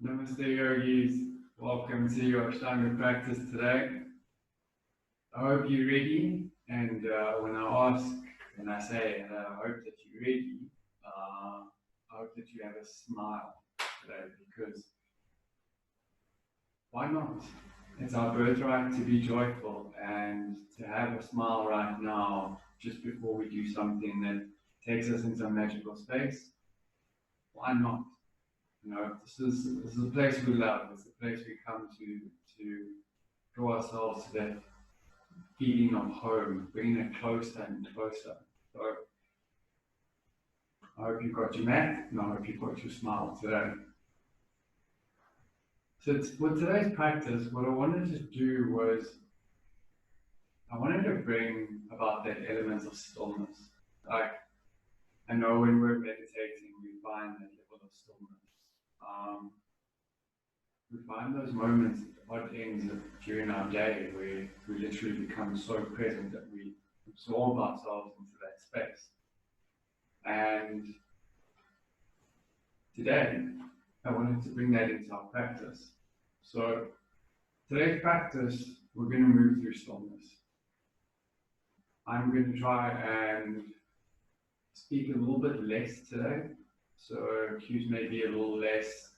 Namaste yogis, welcome to your Ashtanga practice today. I hope you're ready, and when I say, I hope that you're ready, I hope that you have a smile today, because why not? It's our birthright to be joyful and to have a smile right now, just before we do something that takes us into a magical space. Why not? This is a place we love. It's a place we come to draw ourselves to that feeling of home, bringing it closer and closer. So I hope you've got your mat, and I hope you've got your smile today. So for today's practice, what I wanted to do was I wanted to bring about that element of stillness. Like, I know when we're meditating, we find that level of stillness. We find those moments at odd ends during our day where we literally become so present that we absorb ourselves into that space. And today, I wanted to bring that into our practice. So today's practice, we're going to move through stillness. I'm going to try and speak a little bit less today. So cues may be a little less.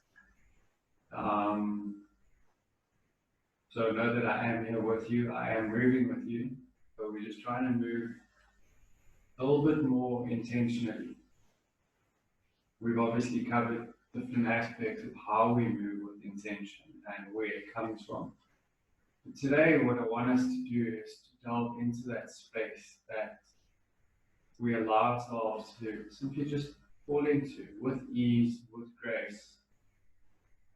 So know that I am here with you. I am moving with you. But we're just trying to move a little bit more intentionally. We've obviously covered different aspects of how we move with intention and where it comes from. But today, what I want us to do is to delve into that space that we allow ourselves to simply just fall into with ease, with grace,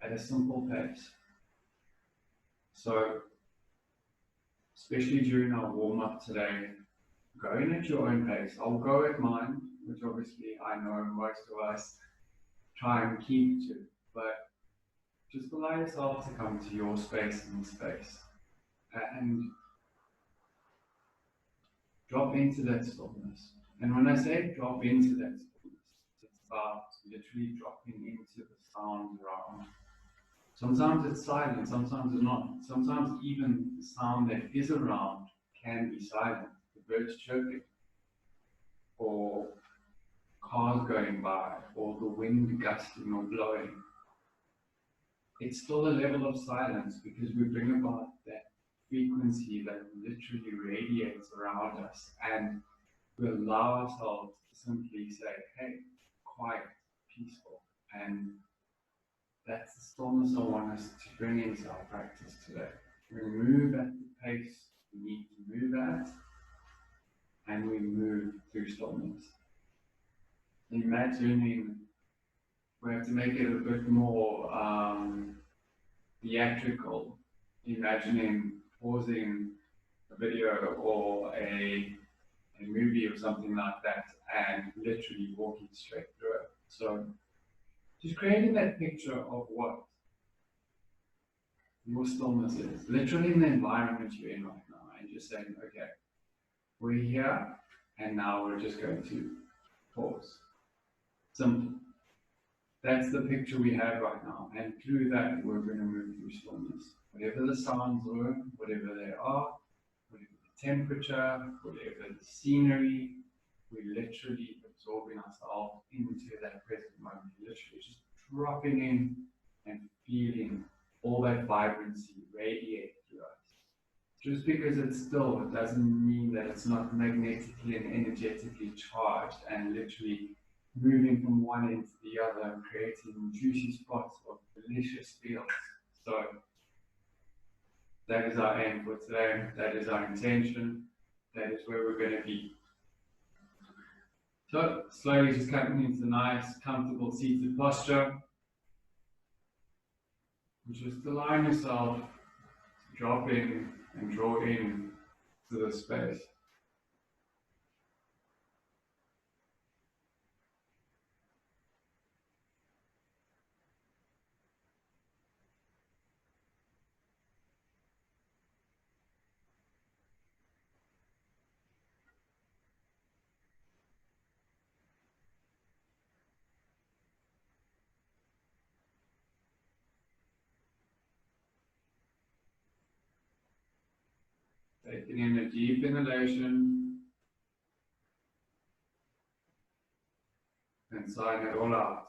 at a simple pace. So, especially during our warm-up today, go in at your own pace. I'll go at mine, which obviously I know most of us try and keep to, but just allow yourself to come to your space and space. And drop into that stillness. And when I say drop into that stillness, it's about literally dropping into the sound around. Sometimes it's silent, sometimes it's not. Sometimes even the sound that is around can be silent. The birds chirping, or cars going by, or the wind gusting or blowing. It's still a level of silence because we bring about that frequency that literally radiates around us, and we allow ourselves to simply say, hey, quiet, peaceful. And that's the stillness I want us to bring into our practice today. We move at the pace we need to move at, and we move through stillness. Imagining we have to make it a bit more theatrical, imagining pausing a video or a movie or something like that and literally walking straight through it. So just creating that picture of what your stillness is, literally in the environment you're in right now, and just saying, okay, we're here and now we're just going to pause. Simple. That's the picture we have right now, and through that we're going to move through stillness. Whatever the sounds are, whatever they are, whatever the temperature, whatever the scenery, we're literally absorbing ourselves into that present moment, literally just dropping in and feeling all that vibrancy radiate through us. Just because it's still, it doesn't mean that it's not magnetically and energetically charged and literally moving from one end to the other, creating juicy spots of delicious feels. So that is our aim for today. That is our intention. That is where we're going to be. So slowly just coming into a nice, comfortable seated posture. Just allowing yourself to drop in and draw in to the space. Taking in a deep inhalation and sighing it all out.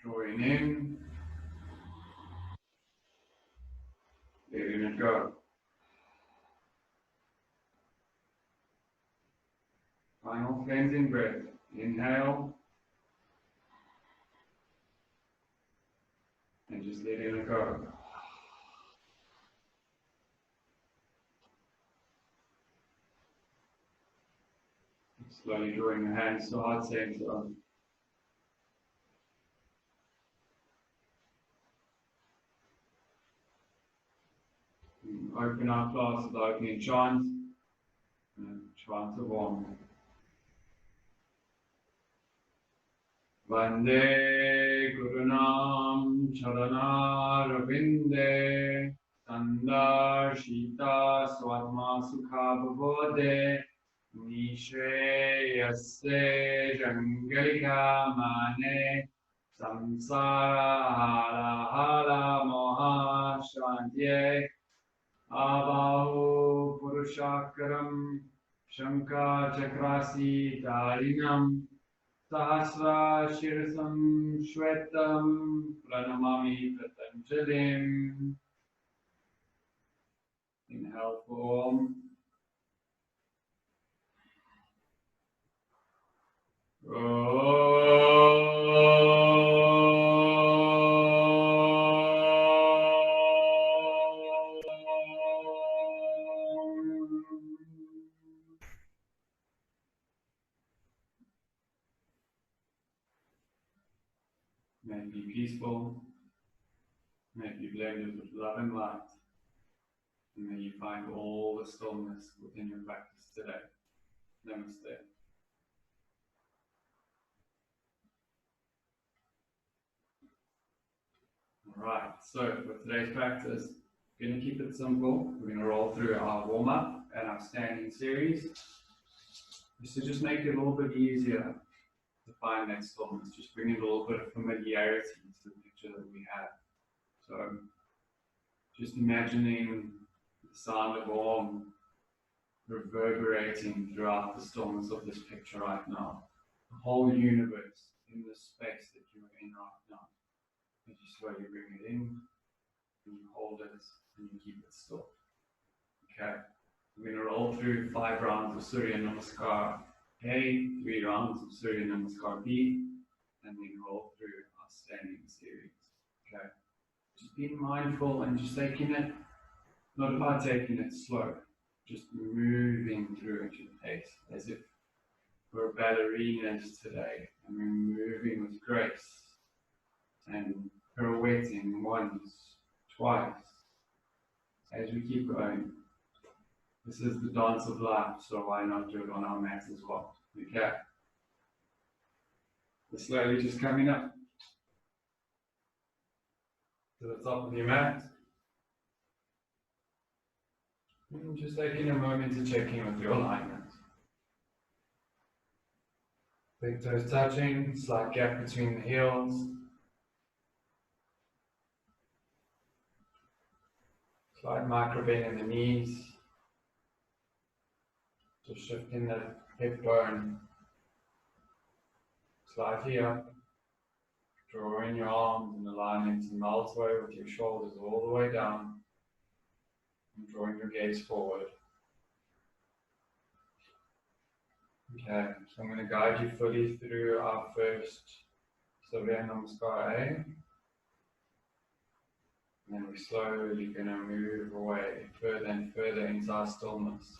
Drawing in, letting it go. Final cleansing breath. Inhale and just letting it go. Slowly drawing your hands to heart center. Open our class with opening chant and chant of Om. Vande Gurunam Charanarvinde Sandar Shita Swatma Sukha Bhavode Nishe Yasse Jangalika Mane Samsara Hala Hala Moha Shantye Abahu Purushakaram Shankha Chakrasi Darinam Sahasra Shirsam Shwetam Pranamami Patanjalim. Inhale for May it be peaceful, may it be blended with love and light, and may you find all the stillness within your practice today. Namaste. Alright, so for today's practice, we're going to keep it simple. We're going to roll through our warm-up and our standing series. Just to just make it a little bit easier to find that stillness, just bring in a little bit of familiarity to the picture that we have. So, just imagining the sound of Om reverberating throughout the stillness of this picture right now. The whole universe in the space that you're in right now. And you slowly bring it in, and you hold it, and you keep it still. Okay, we're going to roll through 5 rounds of Surya Namaskar A, 3 rounds of Surya Namaskar B, and then roll through our standing series. Okay, just being mindful and just taking it, not about taking it slow, just moving through at your pace, as if we're ballerinas today, and we're moving with grace, and pirouetting once, twice, as we keep going. This is the dance of life, so why not do it on our mats as well? Okay. We're slowly just coming up to the top of your mat. And just taking a moment to check in with your alignment. Big toes touching, slight gap between the heels. Slight micro bend in the knees. Just shifting the hip bone slightly up. Drawing your arms in alignment to melt away with your shoulders all the way down. And drawing your gaze forward. Okay, so I'm going to guide you fully through our first Surya Namaskar A. And then we're slowly going to move away further and further into our stillness.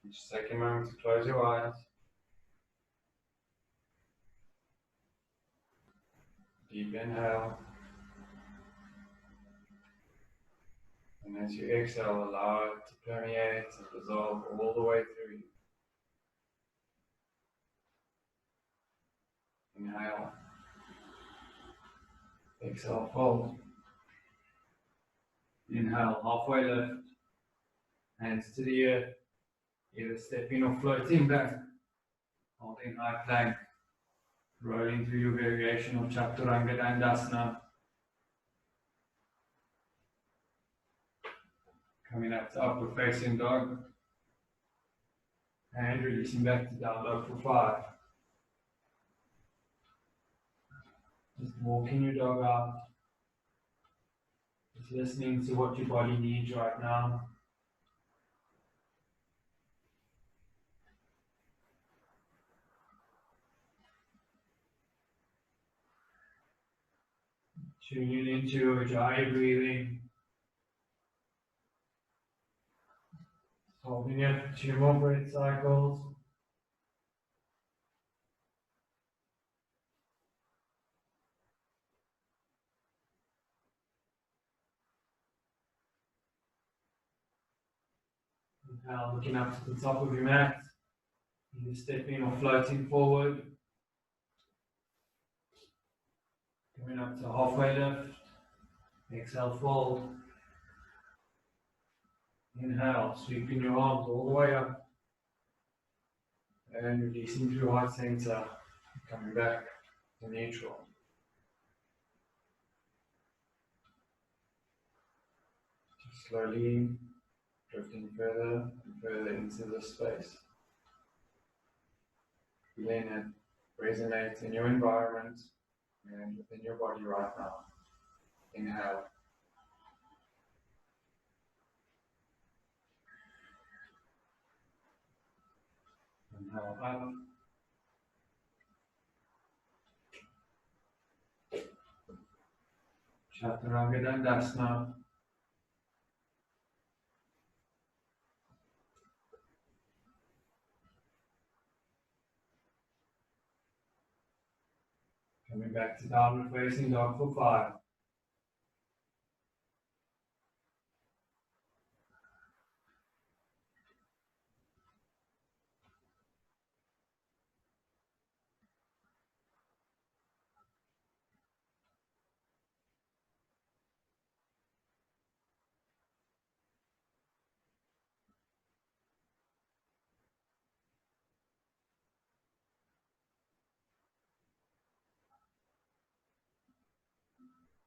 Just take a moment to close your eyes. Deep inhale. And as you exhale, allow it to permeate and dissolve all the way through you. Inhale. Exhale, fold. Inhale, halfway lift. Hands to the earth. Either stepping or floating back. Holding high plank. Rolling through your variation of Chaturanga Dandasana. Coming up to upward facing dog. And releasing back to down dog for 5. Just walking your dog out. Just listening to what your body needs right now. Tuning into your Ujjayi breathing. Holding it for 2 more breath cycles. Now looking up to the top of your mat. Either stepping or floating forward. Coming up to halfway lift. Exhale, fold. Inhale, sweeping your arms all the way up. And releasing through heart center. Coming back to neutral. Just slowly drifting further and further into the space. Feeling it resonate in your environment and within your body right now. Inhale. Inhale up. Chaturanga Dandasana. Coming back to downward facing dog for 5.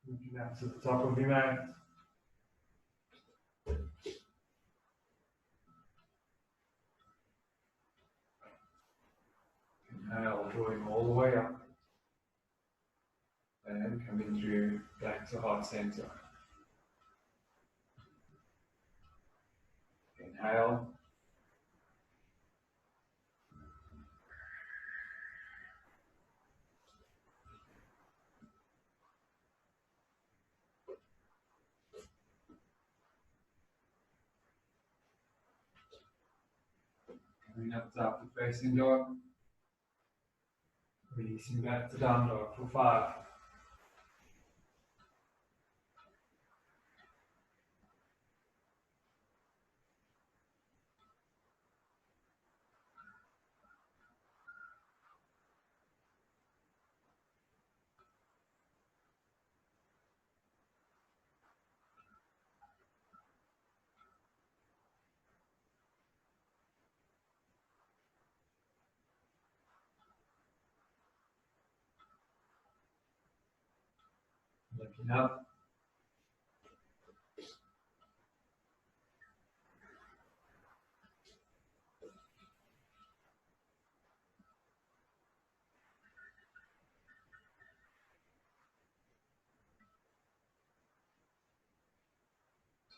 Looking up to the top of your mat. Inhale, drawing all the way up. And coming through back to heart center. Inhale. Coming up to upward facing dog. Releasing back to down dog for 5. Looking up.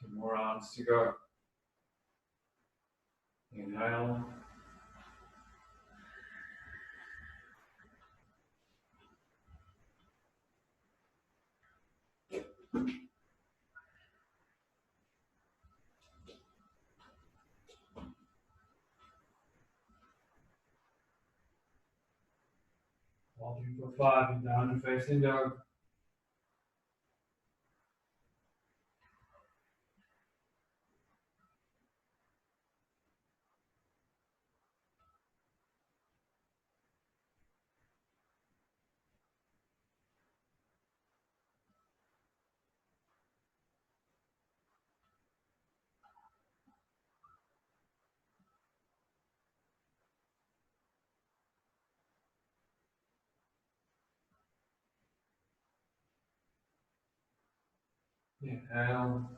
Two more rounds to go. Inhale. Holding for 5 and downward facing dog. Inhale.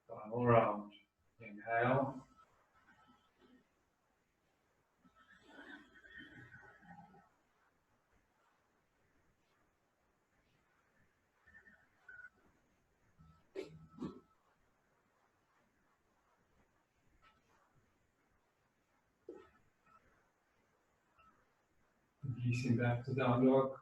Final round. Inhale. Releasing back to down dog.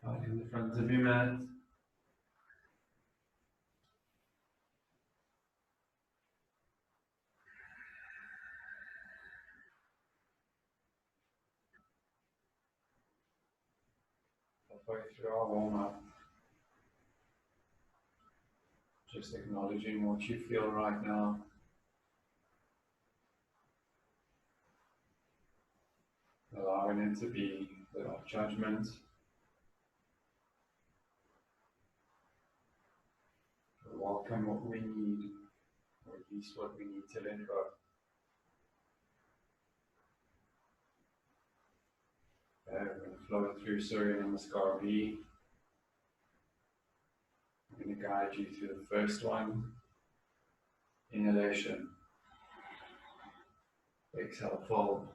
Right in the front of your mat. Halfway through our warm up. Just acknowledging what you feel right now. Allowing it to be without judgment. Welcome what we need, or at least what we need to let go. We're going to flow through Surya Namaskar B. I'm going to guide you through the first one. Inhalation. Exhale, fold.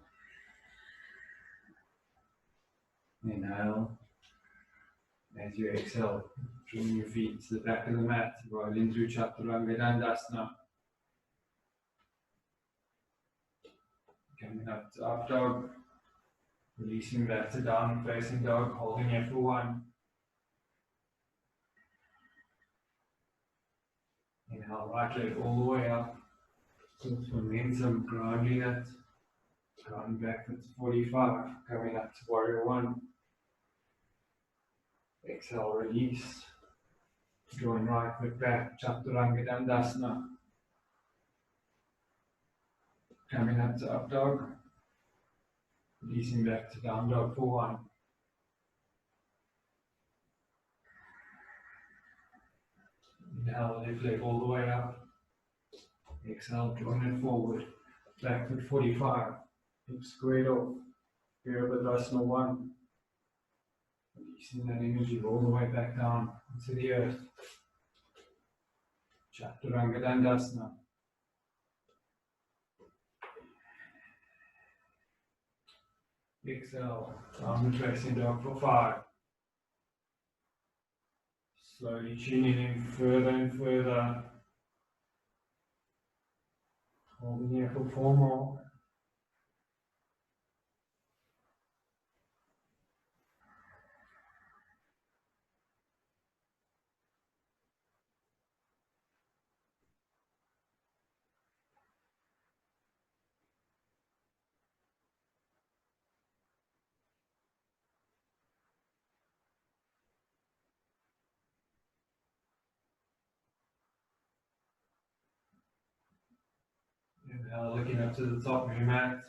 Inhale. As you exhale, drawing your feet to the back of the mat, rolling through Chaturanga Dandasana. Coming up to up dog. Releasing back to down facing dog, holding here for one. Inhale, right leg all the way up. With momentum, grounding it. Grounding back to 45. Coming up to warrior one. Exhale, release. Drawing right foot back, Chaturanga Dandasana. Coming up to up dog. Releasing back to down dog for one. Inhale, left leg all the way up. Exhale, drawing it forward. Back foot 45. Hip squared off. Virabhadrasana 1. Releasing that energy all the way back down into the earth. Chaturanga Dandasana. Exhale, downward facing dog for 5. Slowly tuning in further and further. Holding here for 4 more. Inhale, looking up to the top of your mat.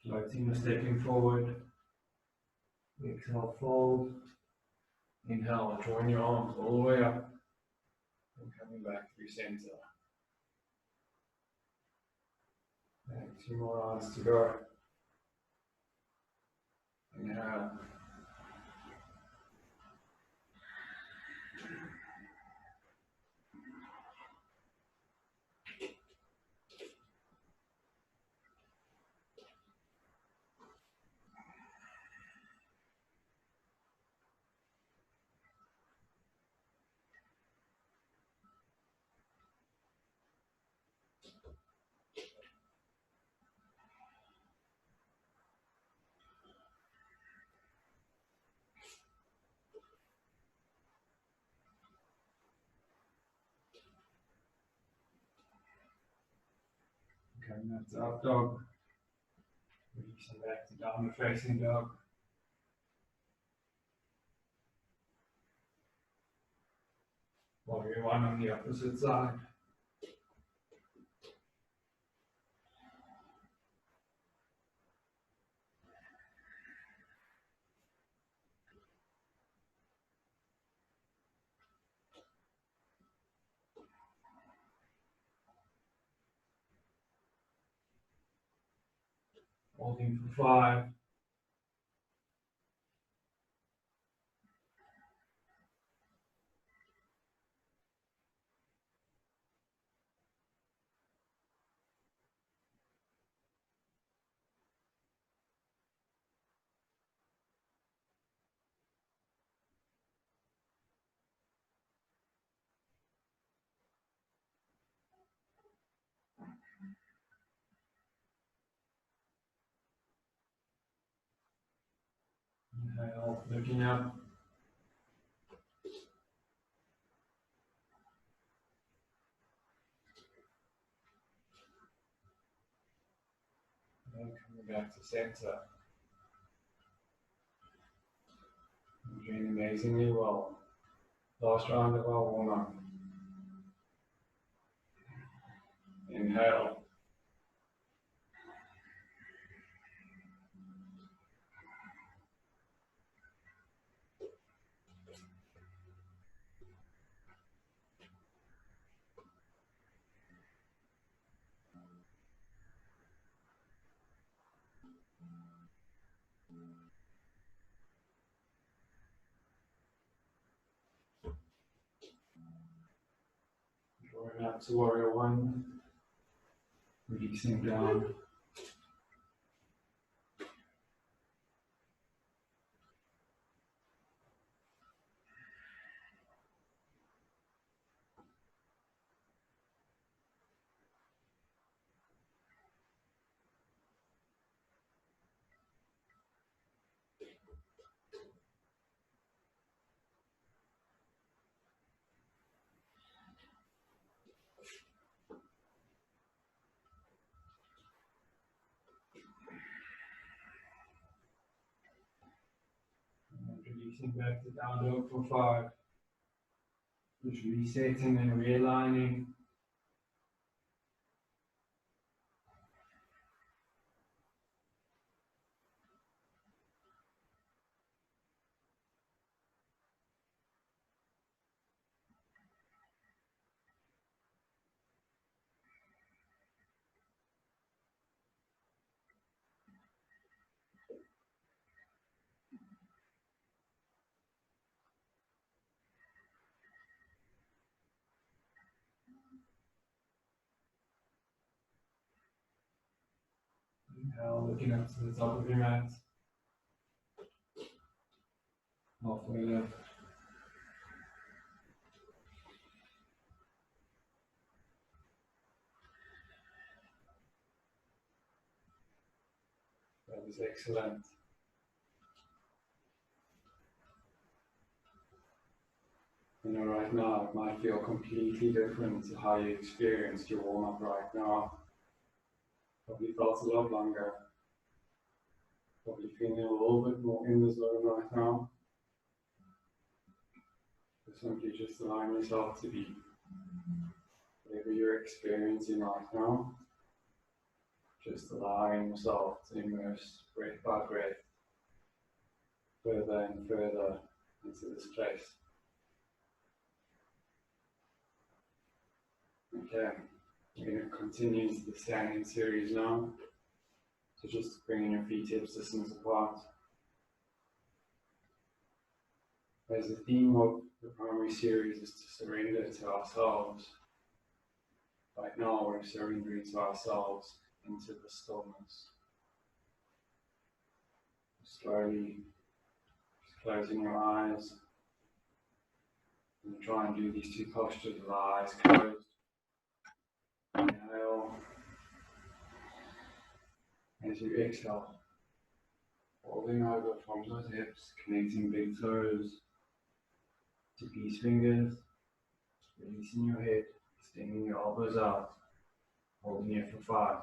Floating or stepping forward. Exhale, fold. Inhale, drawing your arms all the way up. And coming back through center. And 2 more rounds to go. Inhale. Coming up to up dog. Releasing back to downward facing dog. Warrior one on the opposite side. Holding for 5. Inhale, looking up. And then coming back to center. You're doing amazingly well. Last round of our warm up. Inhale. Drawing up to warrior one. Releasing down. And releasing back to down dog for 5. Just resetting and realigning. Inhale, looking up to the top of your mat. Halfway left. That is excellent. You know, right now it might feel completely different to how you experienced your warm up right now. Probably felt a lot longer. Probably feeling a little bit more in the zone right now. So simply just allowing yourself to be whatever you're experiencing right now. Just allowing yourself to immerse breath by breath further and further into this place. Okay, we're going to continue into the standing series now. So just bringing your feet hips distance apart. As the theme of the primary series is to surrender to ourselves. Right now we're surrendering to ourselves into the stillness. Slowly just closing your eyes. And try and do these two postures with our eyes closed. Inhale. As you exhale, folding over from those hips, connecting big toes to peace fingers, releasing your head, extending your elbows out, holding here for 5.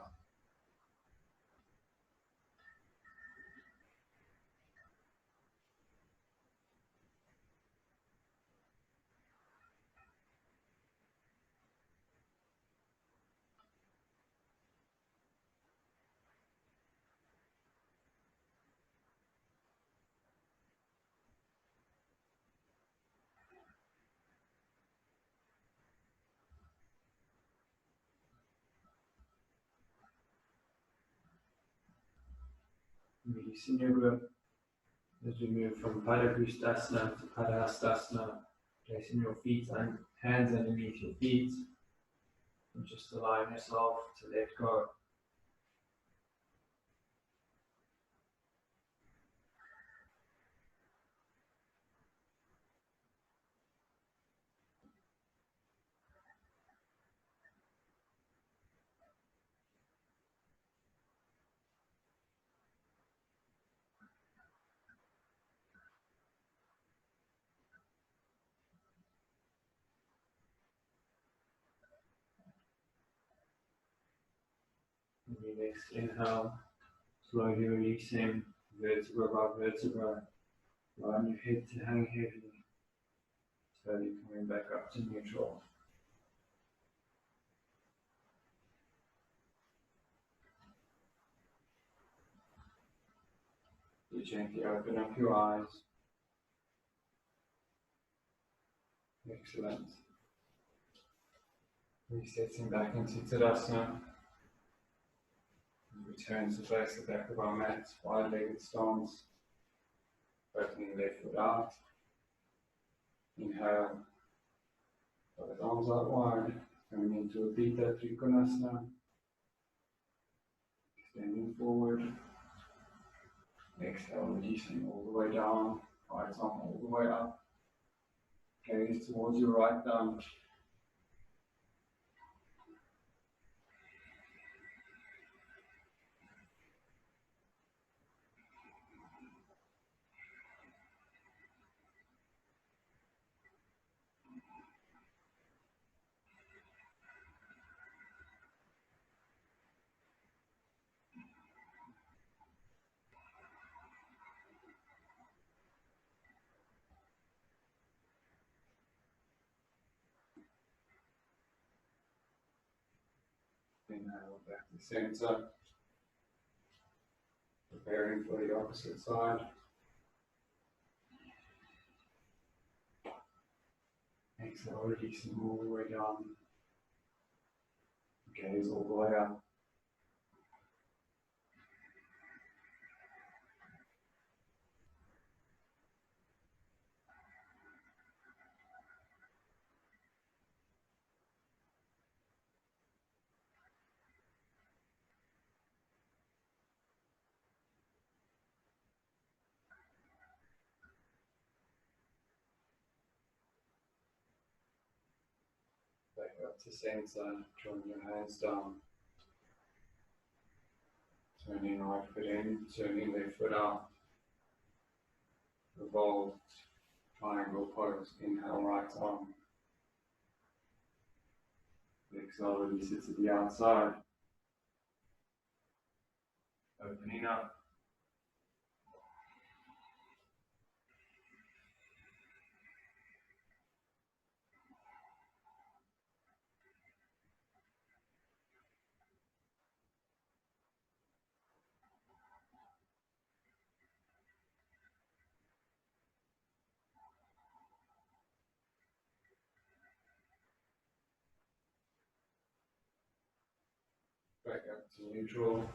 Releasing your grip as we move from Padangustasana to Padahastasana, placing your feet and hands underneath your feet, and just allowing yourself to let go. And the next inhale, slowly releasing vertebra by vertebra, allowing your head to hang heavy, slowly coming back up to neutral. You gently open up your eyes. Excellent. Resetting back into Tadasana. Return to face the back of our mat, wide-legged stance. Opening left foot out. Inhale. Both arms out wide. Coming into a Pitta Trikonasana. Extending forward. Exhale, releasing all the way down. Right arm all the way up. Gaze towards your right thumb. Inhale back to center. Preparing for the opposite side. Exhale, releasing all the way down. Gaze all the way up. Back up to center. Drawing your hands down. Turning right foot in, turning left foot out. Revolved triangle pose. Inhale, right arm. Exhale, release it to the outside. Opening up. Back up to neutral.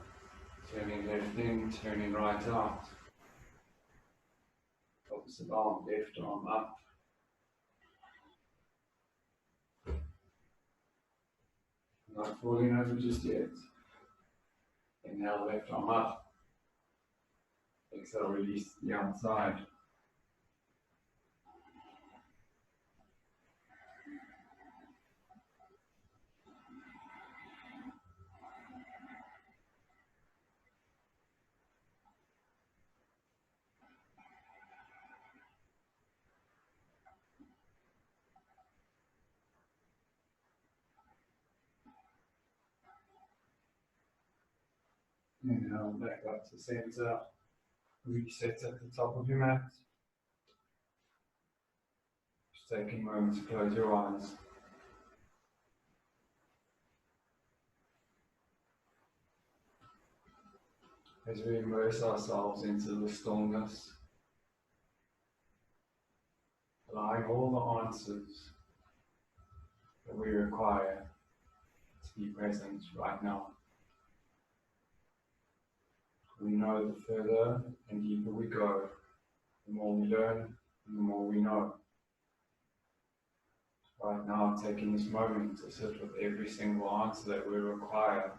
Turning left in, turning right out. Opposite arm, left arm up. Not falling over just yet. Inhale, left arm up. Exhale, release to the outside. Inhale, back up to center. Reset at the top of your mat. Just taking a moment to close your eyes. As we immerse ourselves into the stillness, allowing all the answers that we require to be present right now. We know the further and deeper we go, the more we learn and the more we know. Right now, taking this moment to sit with every single answer that we require,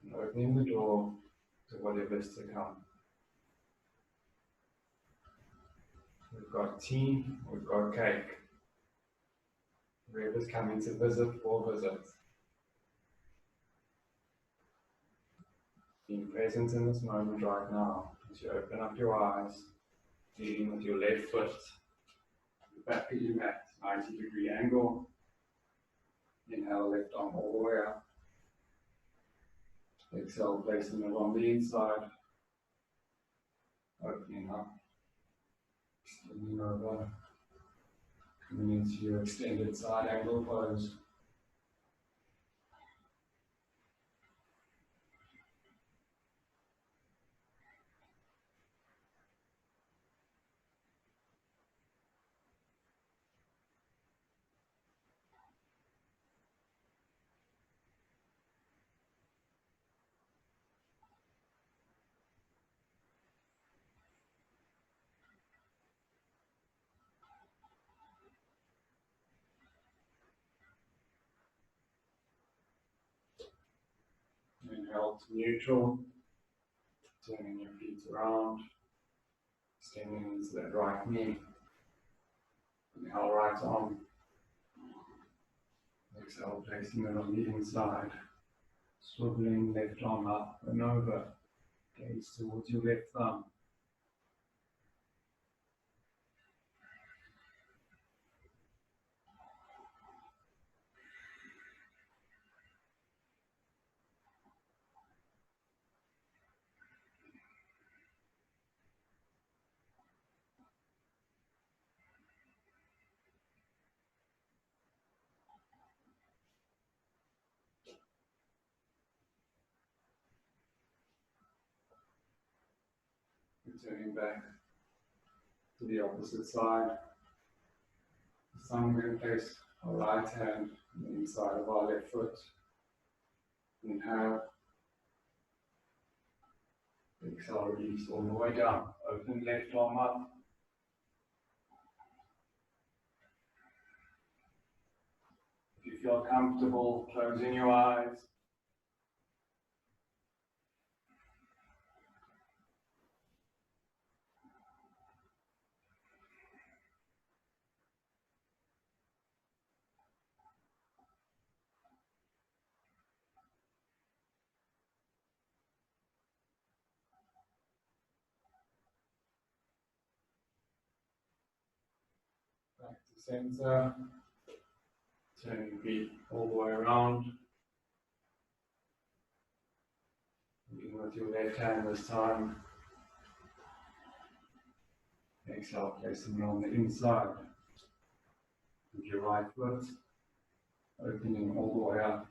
and opening the door to whatever's to come. We've got tea, we've got cake. Whoever's coming to visit will visit. Being present in this moment right now, as you open up your eyes, leading with your left foot, the back of your mat, 90-degree angle. Inhale, left arm all the way up. Exhale, placing it on the inside. Opening up, extending over, coming into your extended side angle pose. Inhale to neutral, turning your feet around, extending into that right knee. Inhale, right arm. Exhale, placing it on the inside. Swiveling left arm up and over. Gaze towards your left thumb. Turning back to the opposite side. This time we're going to place our right hand on the inside of our left foot. Inhale. Exhale, release all the way down. Open left arm up. If you feel comfortable, closing your eyes. Back to center. Turning feet all the way around. Looking with your left hand this time. Exhale, placing it on the inside. With your right foot, opening all the way up.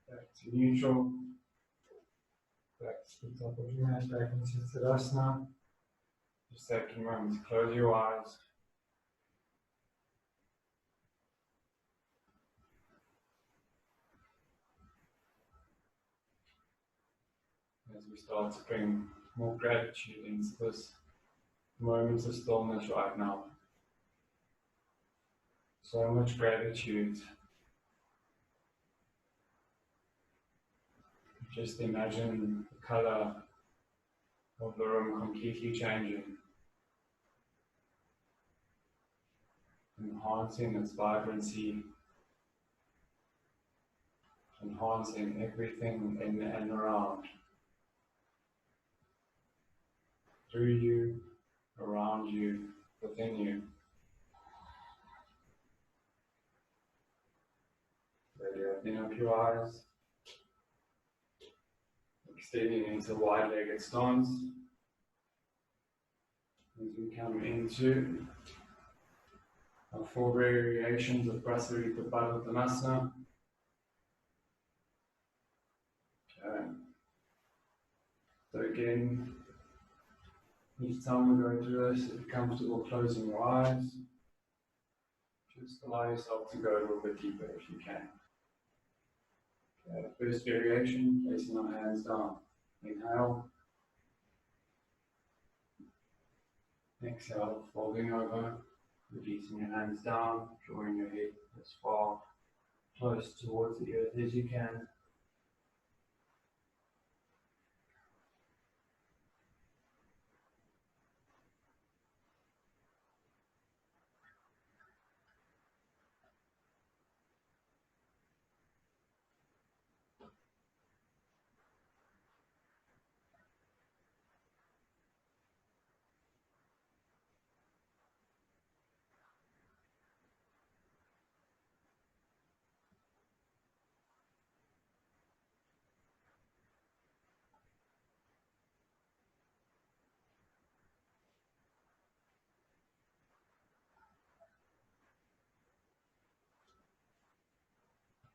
Back to neutral. Back to the top of your mat, back into Tadasana. Just taking a moment to close your eyes. As we start to bring more gratitude into this moment of stillness right now. So much gratitude. Just imagine the color of the room completely changing, enhancing its vibrancy, enhancing everything in and around, through you, around you, within you. Slowly opening up your eyes, extending into wide-legged stance as we come into our 4 variations of Prasarita Padottanasana. Okay. So again, each time we go through this, if you're comfortable closing your eyes, just allow yourself to go a little bit deeper if you can. Okay, first variation, placing our hands down. Inhale. Exhale, folding over, releasing your hands down, drawing your head as far close towards the earth as you can.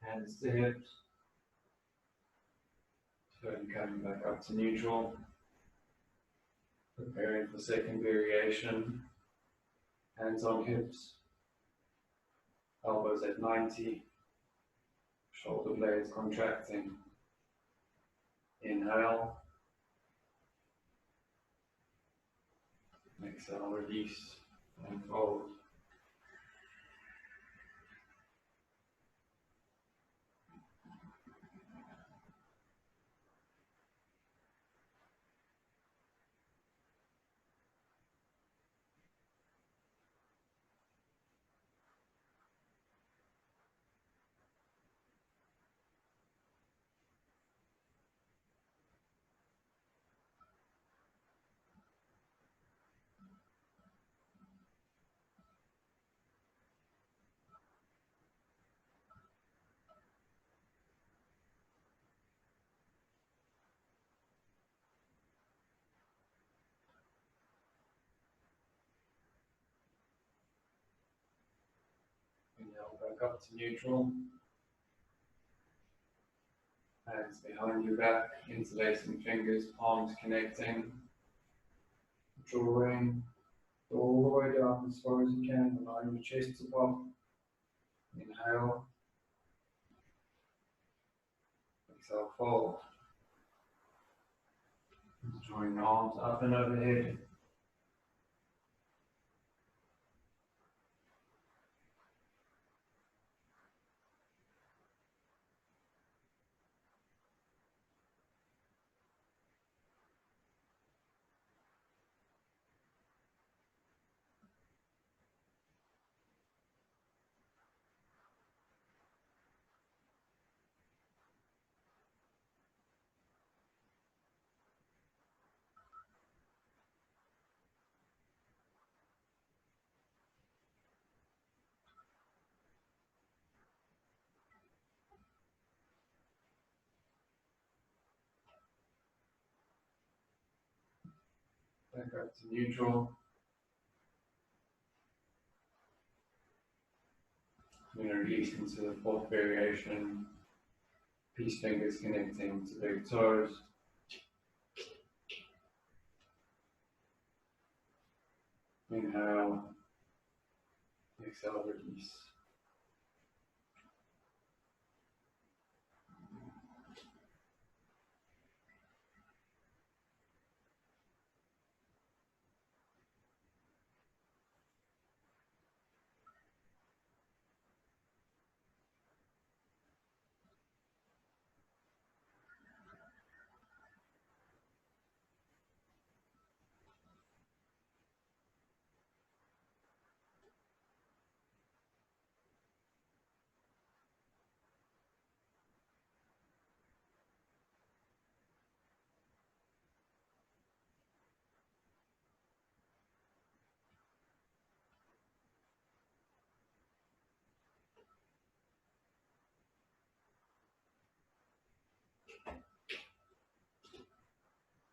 Hands to hips. Turn coming back up to neutral. Preparing for second variation. Hands on hips. Elbows at 90. Shoulder blades contracting. Inhale. Exhale, release and fold. Inhale back up to neutral. Hands behind your back, interlacing fingers, palms connecting. Drawing all the way down as far as you can, allowing your chest to pop. Inhale. Exhale, fold. Drawing the arms up and overhead. Back up to neutral. I'm going to release into the 4th variation. Peace fingers connecting to big toes. Inhale. Exhale, release.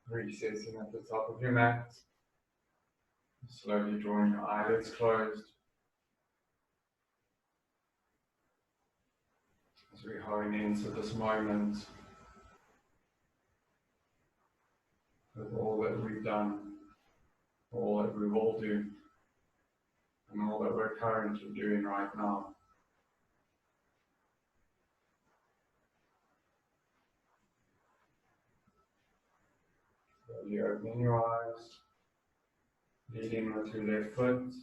Resetting at the top of your mat. Slowly drawing your eyelids closed. As we hone into this moment with all that we've done, all that we will do, and all that we're currently doing right now. Slowly opening your eyes, leading with your left foot,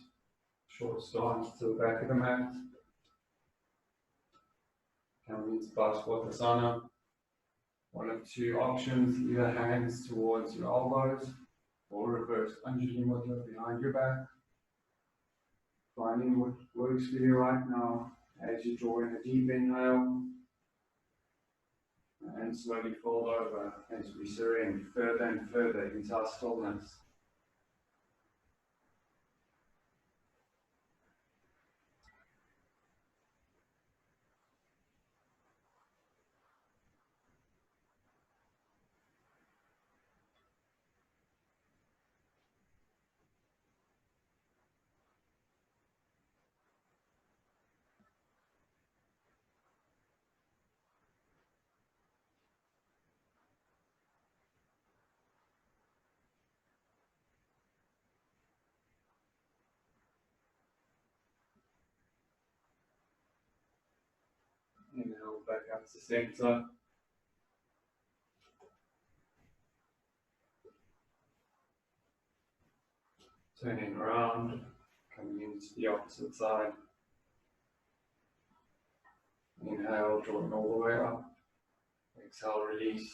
short stance to the back of the mat. Coming into Baskottasana. One of two options, either hands towards your elbows or reverse Anjali Mudra behind your back. Finding what works for you right now as you draw in a deep inhale and slowly fold over as we surrender further and further into our stillness. Inhale back up to center. Turning around, coming into the opposite side. Inhale, drawing all the way up. Exhale, release.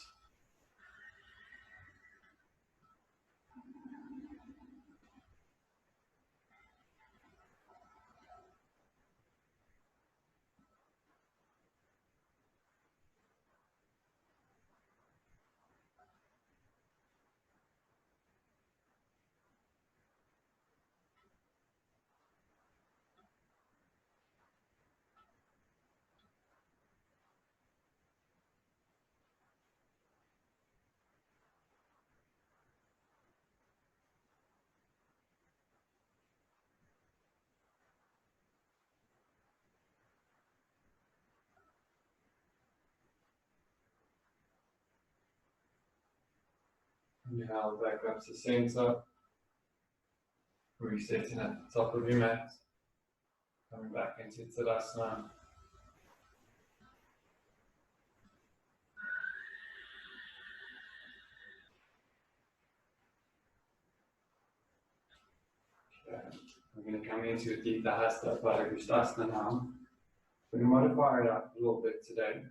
Inhale back up to center. Resetting at the top of your mat. Coming back into Tadasana. We're going to come into a deep Hasta Paragustasana now. We're going to modify it up a little bit today.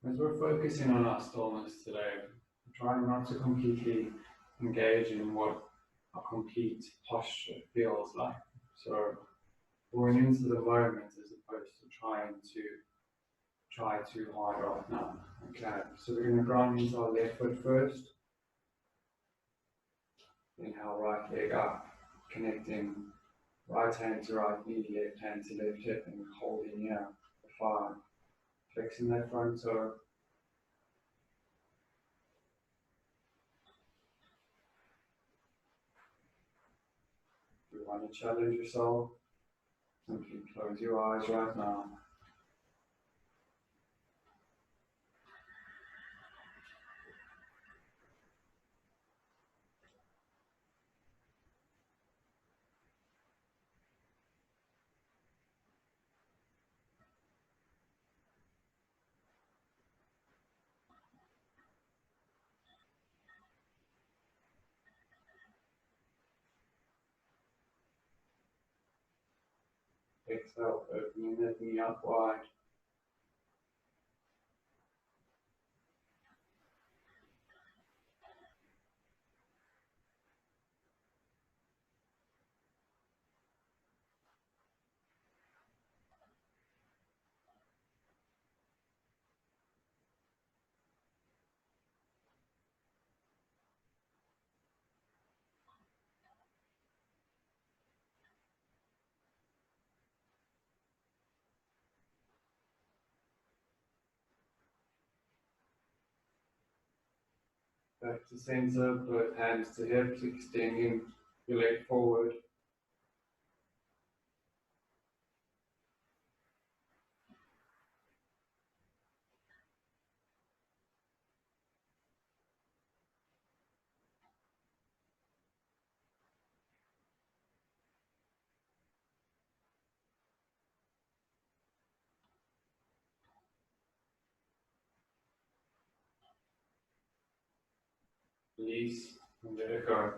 As we're focusing on our stillness today, we're trying not to completely engage in what a complete posture feels like. So going into the moment as opposed to try too hard right now. Okay, so we're going to ground into our left foot first. Inhale, right leg up, connecting right hand to right knee, left hand to left hip, and holding here for 5. Flexing that front toe. If you want to challenge yourself, simply close your eyes right now. Exhale, opening that knee up wide. Back to center, both hands to hips, extending your leg forward. Release and let it go.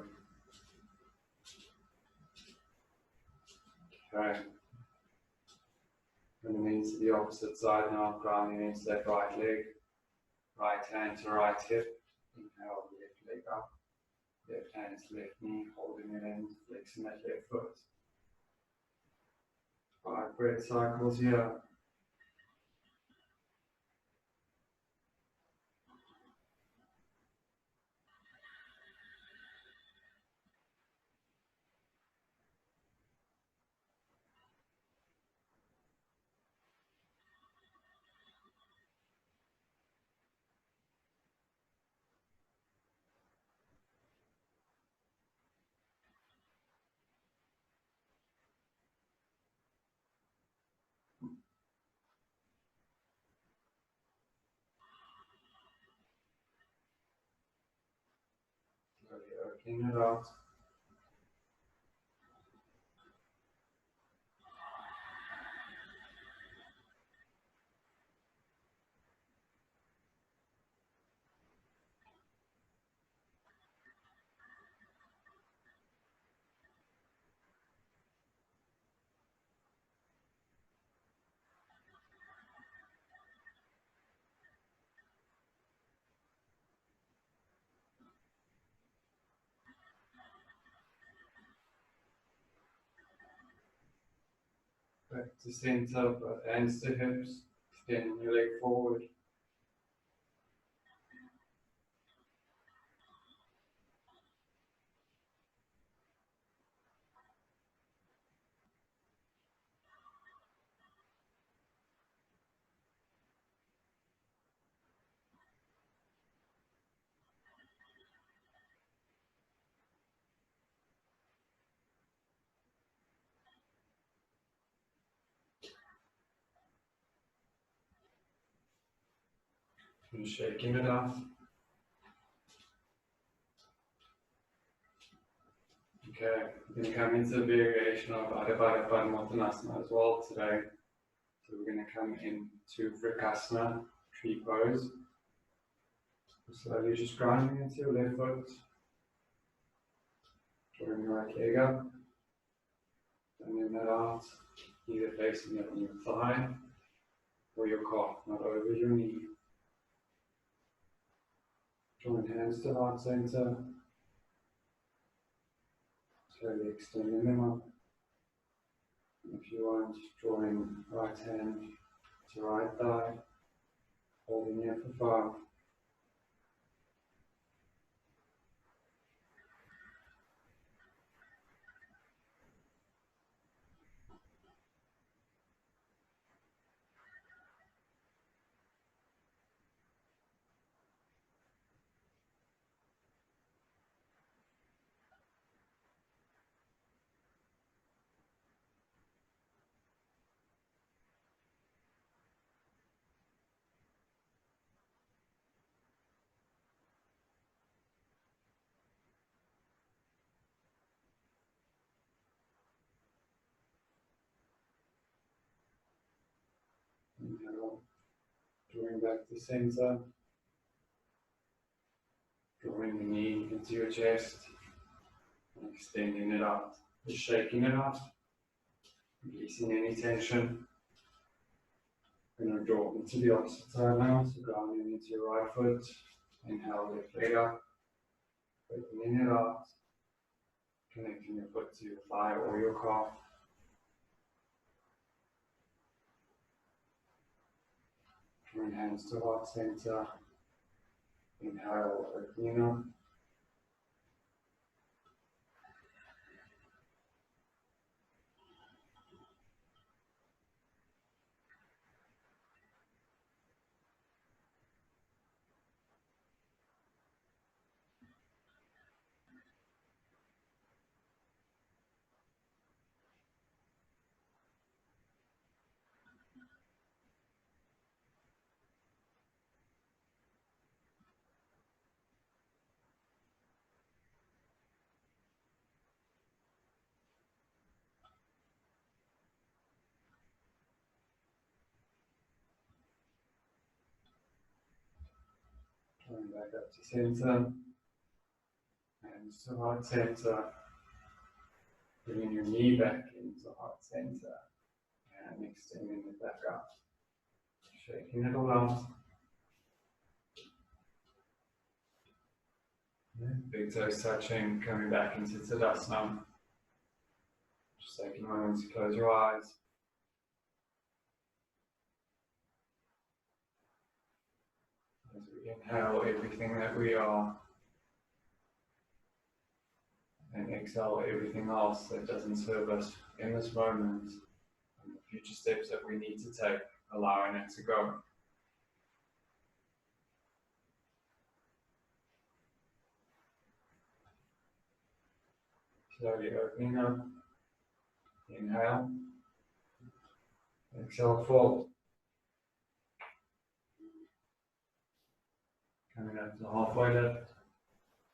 Okay. Moving into the opposite side now, grounding into that right leg. Right hand to right hip. Inhale, left leg up. Left hand to left knee, holding it in, flexing that left foot. 5 breath cycles here. Slowly opening it out. Back to center, both hands to hips. Extending your leg forward. And shaking it off. Okay, we're going to come into a variation of Adho Baddha Padmasana as well today. So we're going to come into Vrikasana, tree pose. Slowly just grounding into your left foot. Drawing your right leg up. Bending that out. Either facing it on your thigh or your calf, not over your knee. Join hands to heart center. Slowly extending them up. And if you want, drawing right hand to right thigh. Holding here for 5. Inhale. Drawing back to center. Drawing the knee into your chest. And extending it out. Just shaking it out. Releasing any tension. Going to draw into the opposite side now. So grounding into your right foot. Inhale, left leg up. Opening it out. Connecting your foot to your thigh or your calf. Drawing hands to heart center. Inhale, opening up. back up to center. And to heart center. Bringing your knee back into heart center. And extending it back up. Shaking it all out. Big toes touching, coming back into Tadasana. Just taking a moment to close your eyes. As we inhale everything that we are, and exhale everything else that doesn't serve us in this moment, and the future steps that we need to take, allowing it to go. Slowly opening up. Inhale. Exhale, fold. Coming up to halfway lift.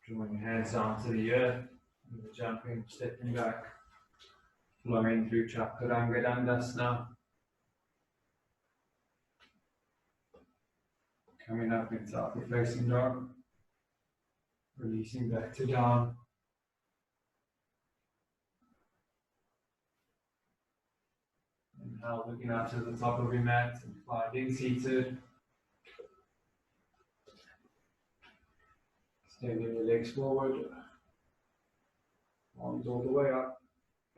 Drawing your hands down to the earth. And we're jumping, stepping back. Flowing through Chaturanga Dandasana. Coming up into upward facing dog. Releasing back to down. Inhale, looking up to the top of your mat and finding seated. Extending your legs forward. Arms all the way up.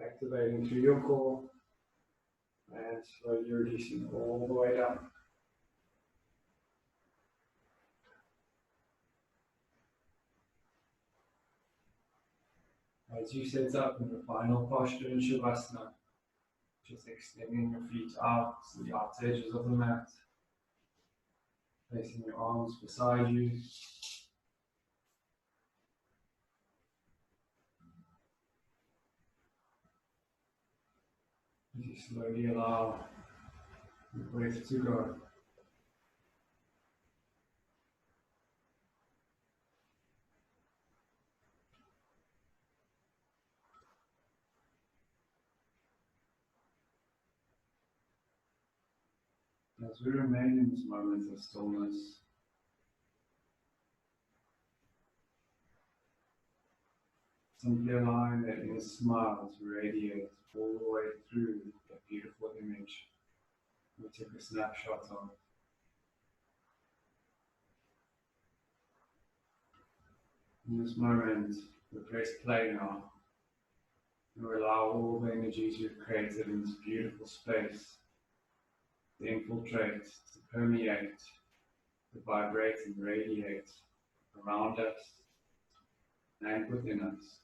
Activating through your core. And slowly releasing all the way down. As you set up in the final posture in Shavasana, just extending your feet out to the outer edges of the mat, placing your arms beside you. As you slowly allow the breath to go. As we remain in this moment of stillness, simply allowing that inner smile to radiate all the way through that beautiful image we took a snapshot of. In this moment, we press play now, and we allow all the energies you've created in this beautiful space to infiltrate, to permeate, to vibrate and radiate around us and within us.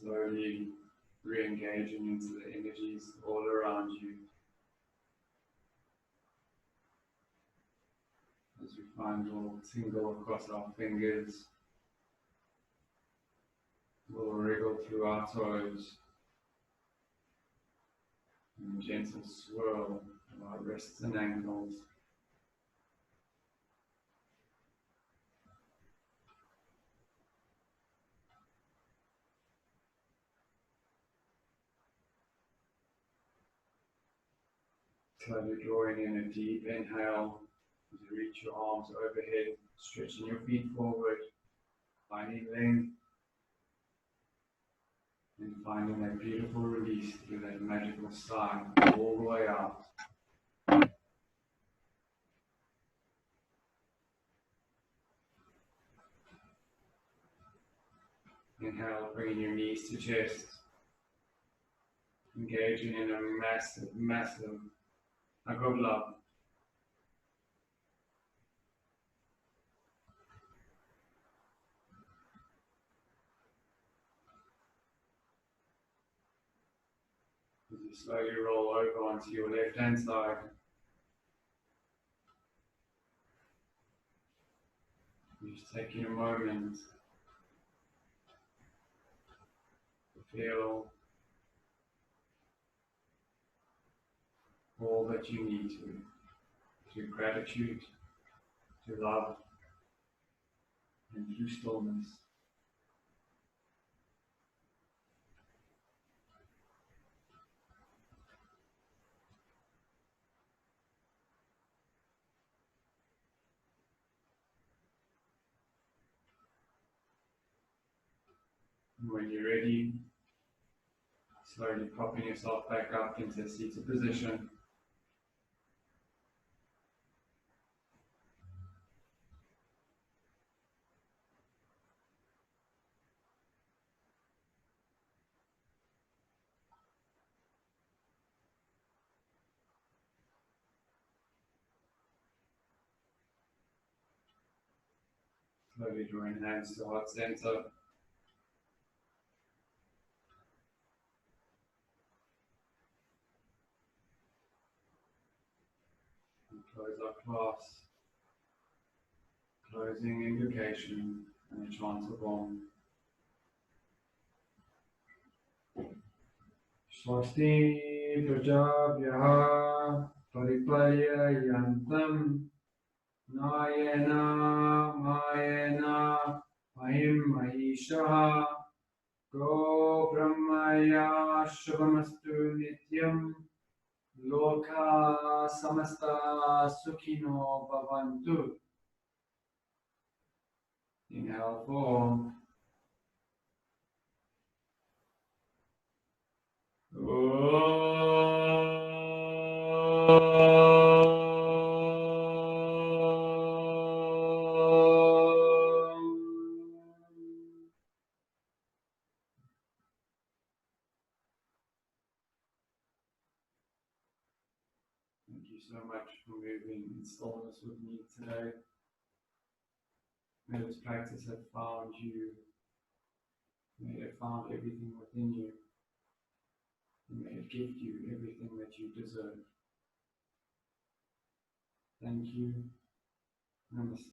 Slowly re-engaging into the energies all around you. As we find we'll tingle across our fingers, we'll wriggle through our toes, and a gentle swirl of our wrists and ankles. Slowly drawing in a deep inhale as you reach your arms overhead, stretching your feet forward, finding length, and finding that beautiful release through that magical sigh all the way out. Inhale, bringing your knees to chest, engaging in a massive hug of love. As you slowly roll over onto your left hand side, just taking a moment to feel all that you need to gratitude, to love, and through stillness. And when you're ready, slowly popping yourself back up into a seated position. Slowly drawing hands to heart center. And close our class. Closing invocation and a chant of Om. Swasti Prajabhyaha Paripalya Yantam Nayena Mayena Mahim Mahishaha Go Brahmaya Shubhamastu Nityam Loka Samasta Sukhino Bhavantu. Inhale for Thank you so much for moving in stillness with me today. May this practice have found you. May it have found everything within you. And may it give you everything that you deserve. Thank you. Namaste.